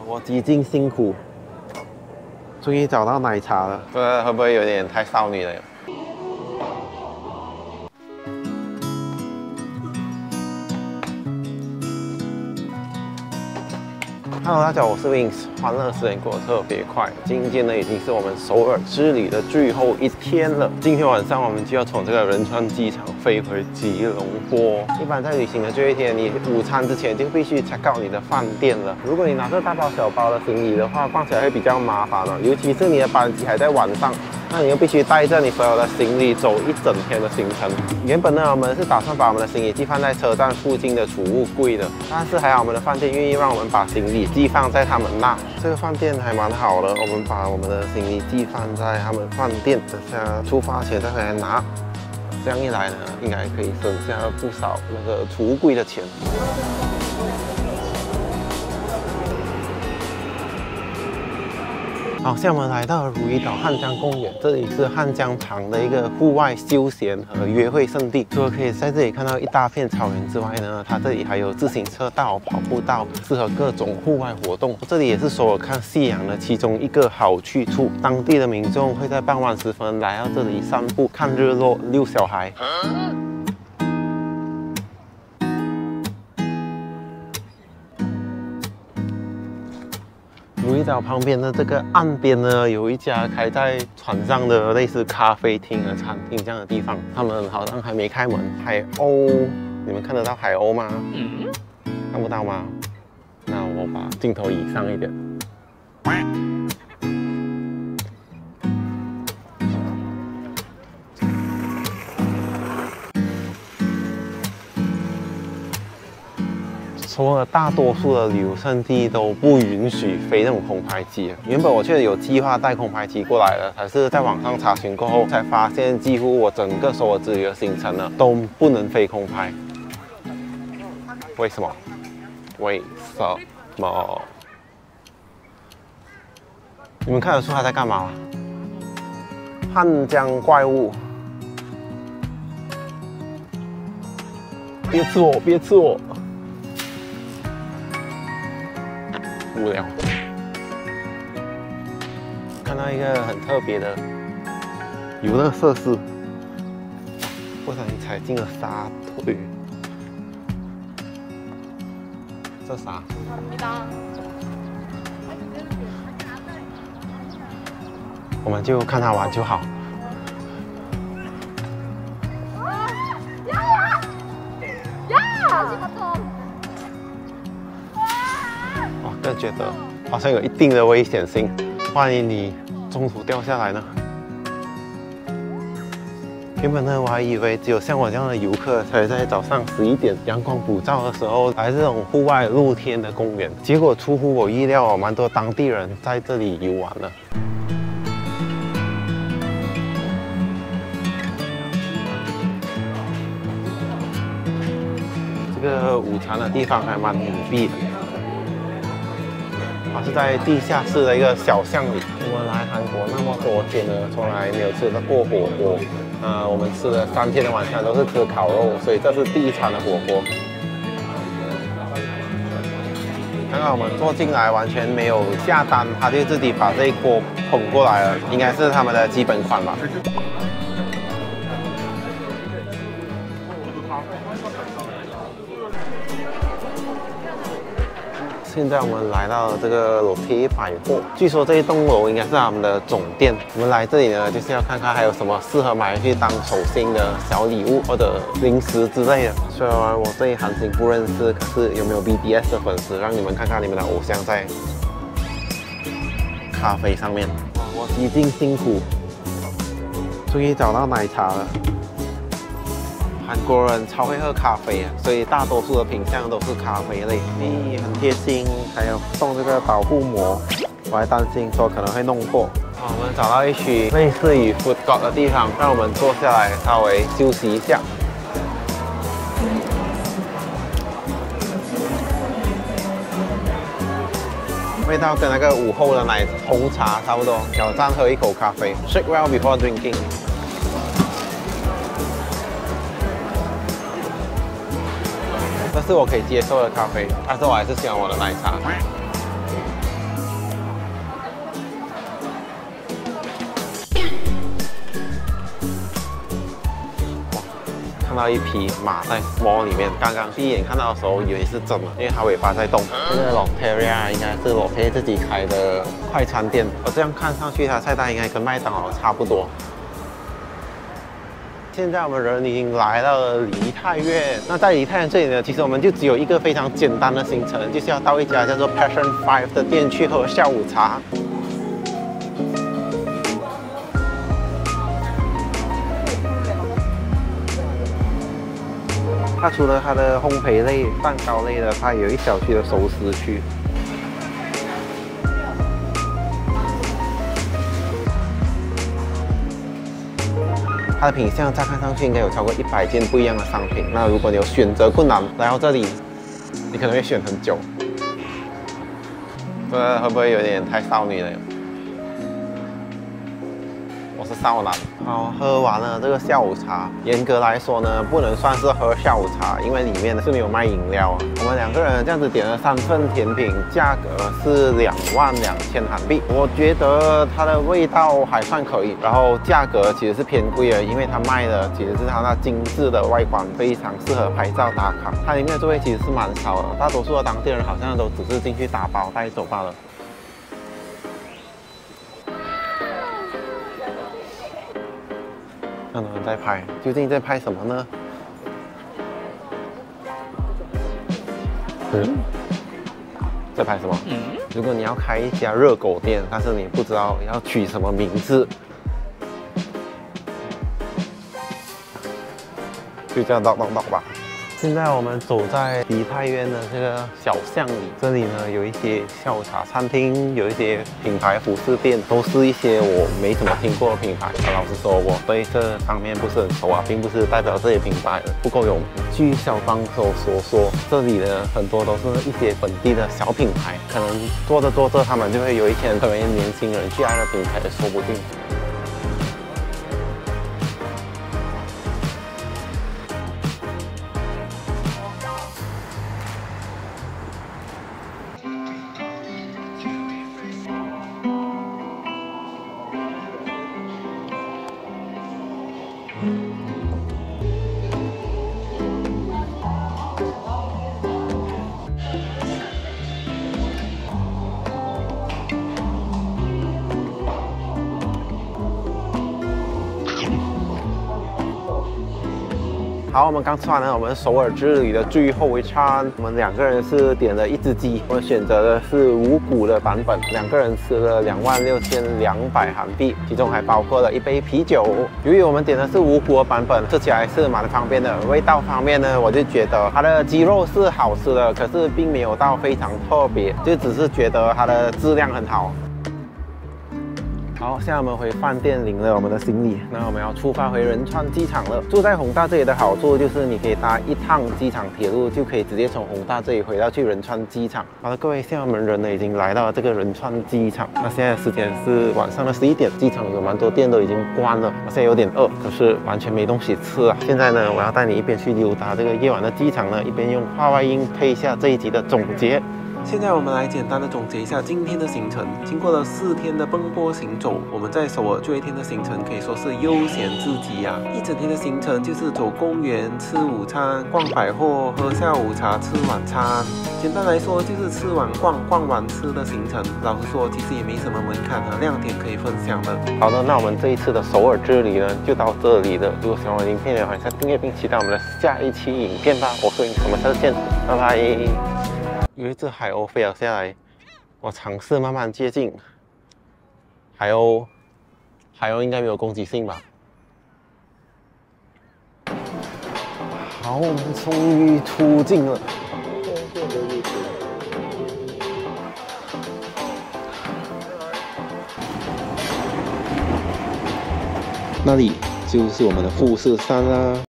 我几经辛苦，终于找到奶茶了。这会不会有点太少女了？ Hello， 大家好，我是 Wings， 欢乐时间过得特别快。今天呢，已经是我们首尔之旅的最后一天了。今天晚上我们就要从这个仁川机场飞回吉隆坡。一般在旅行的最后一天，你午餐之前就必须 check out 你的饭店了。如果你拿着大包小包的行李的话，放起来会比较麻烦了，尤其是你的班机还在晚上。 那你又必须带着你所有的行李走一整天的行程。原本呢，我们是打算把我们的行李寄放在车站附近的储物柜的，但是还好我们的饭店愿意让我们把行李寄放在他们那。这个饭店还蛮好的，我们把我们的行李寄放在他们饭店，等下出发前再回来拿。这样一来呢，应该可以省下不少那个储物柜的钱。 好，现在我们来到了如意岛汉江公园，这里是汉江旁的一个户外休闲和约会胜地。除了可以在这里看到一大片草原之外呢，它这里还有自行车道、跑步道，适合各种户外活动。这里也是首尔看夕阳的其中一个好去处。当地的民众会在傍晚时分来到这里散步、看日落、遛小孩。 如意岛旁边的这个岸边呢，有一家开在船上的类似咖啡厅和餐厅这样的地方，他们好像还没开门。海鸥，你们看得到海鸥吗？看不到吗？那我把镜头移上一点。 首尔大多数的旅游胜地都不允许飞那种空拍机。原本我确实有计划带空拍机过来的，但是在网上查询过后才发现，几乎我整个首尔之旅的行程呢都不能飞空拍。为什么？为什么？你们看得出他在干嘛吗？汉江怪物！别吃我！别吃我！ 无聊，看到一个很特别的游乐设施，不小心踩进了沙堆。这啥？我们就看他玩就好。 个人觉得好像有一定的危险性，万一你中途掉下来呢？原本呢，我还以为只有像我这样的游客才在早上11点阳光普照的时候来这种户外露天的公园，结果出乎我意料，蛮多当地人在这里游玩的。 这个午餐的地方还蛮隐蔽的。 它是在地下室的一个小巷里。我们来韩国那么多天呢，从来没有吃到过火锅。我们吃了3天的晚餐都是吃烤肉，所以这是第一餐的火锅。刚刚我们坐进来完全没有下单，他就自己把这一锅捧过来了，应该是他们的基本款吧。 现在我们来到了这个Lotte百货，据说这一栋楼应该是他们的总店。我们来这里呢，就是要看看还有什么适合买回去当手信的小礼物或者零食之类的。虽然我对韩星不认识，可是有没有 BTS 的粉丝，让你们看看你们的偶像在咖啡上面。我几经辛苦，终于找到奶茶了。 韩国人超会喝咖啡啊，所以大多数的品项都是咖啡类。咦，很贴心，还有送这个保护膜，我还担心说可能会弄破。我们找到一区类似于 food court 的地方，让我们坐下来稍微休息一下。味道跟那个午后的红茶差不多。挑战喝一口咖啡 ，shake well before drinking。 这是我可以接受的咖啡，但是我还是喜欢我的奶茶。看到一匹马在 mall 里面，刚刚第一眼看到的时候以为是真的，因为它尾巴在动。这个 Lotteria 应该是Lotte自己开的快餐店，我这样看上去它菜单应该跟麦当劳差不多。现在我们人已经来到了梨泰院。那在梨泰院这里呢，其实我们就只有一个非常简单的行程，就是要到一家叫做 Passion 5的店去喝下午茶。它除了它的烘焙类、蛋糕类的，它有一小区的熟食区。它的品项乍看上去应该有超过100件不一样的商品。那如果你有选择困难来到这里，你可能会选很久。这会不会有点太少女了？我是少男。好，喝完了这个下午茶，严格来说呢，不能算是喝下午茶，因为里面是没有卖饮料啊。我们2个人这样子点了3份甜品，价格是22000韩币。我觉得它的味道还算可以，然后价格其实是偏贵的，因为它卖的其实是它那精致的外观，非常适合拍照打卡。它里面的座位其实是蛮少的，大多数的当地人好像都只是进去打包带走罢了。很多人在拍，究竟在拍什么呢？在拍什么？如果你要开一家热狗店，但是你不知道要取什么名字，就这样叨叨叨吧。现在我们走在梨泰院的这个小巷里，这里呢有一些下午茶餐厅，有一些品牌服饰店，都是一些我没怎么听过的品牌。老实说，我对这方面不是很熟啊，并不是代表这些品牌不够有名。据小帮手所说，这里的很多都是一些本地的小品牌，可能做着做着，他们就会有一天成为年轻人去爱的品牌，也说不定。好，我们刚吃完了我们首尔之旅的最后一餐，我们2个人是点了1只鸡，我们选择的是无骨的版本，2个人吃了26200韩币，其中还包括了1杯啤酒。由于我们点的是无骨的版本，吃起来是蛮方便的。味道方面呢，我就觉得它的鸡肉是好吃的，可是并没有到非常特别，就只是觉得它的质量很好。好，现在我们回饭店领了我们的行李，那我们要出发回仁川机场了。住在弘大这里的好处就是你可以搭1趟机场铁路，就可以直接从弘大这里回到去仁川机场。好了，各位，现在我们人呢已经来到了这个仁川机场。那现在时间是晚上的11点，机场有蛮多店都已经关了。我现在有点饿，可是完全没东西吃啊。现在呢，我要带你一边去溜达这个夜晚的机场呢，一边用话外音配一下这一集的总结。现在我们来简单的总结一下今天的行程。经过了4天的奔波行走，我们在首尔最后一天的行程可以说是悠闲至极啊！一整天的行程就是走公园、吃午餐、逛百货、喝下午茶、吃晚餐。简单来说就是吃晚逛，逛晚吃的行程。老实说，其实也没什么门槛和亮点可以分享的。好的，那我们这一次的首尔之旅呢，就到这里了。如果喜欢我的影片的话，记得订阅并期待我们的下一期影片吧。我是Wings，我们下次见，拜拜。有一只海鸥飞了下来，我尝试慢慢接近。海鸥应该没有攻击性吧？好，我们终于出境了。那里就是我们的富士山啦。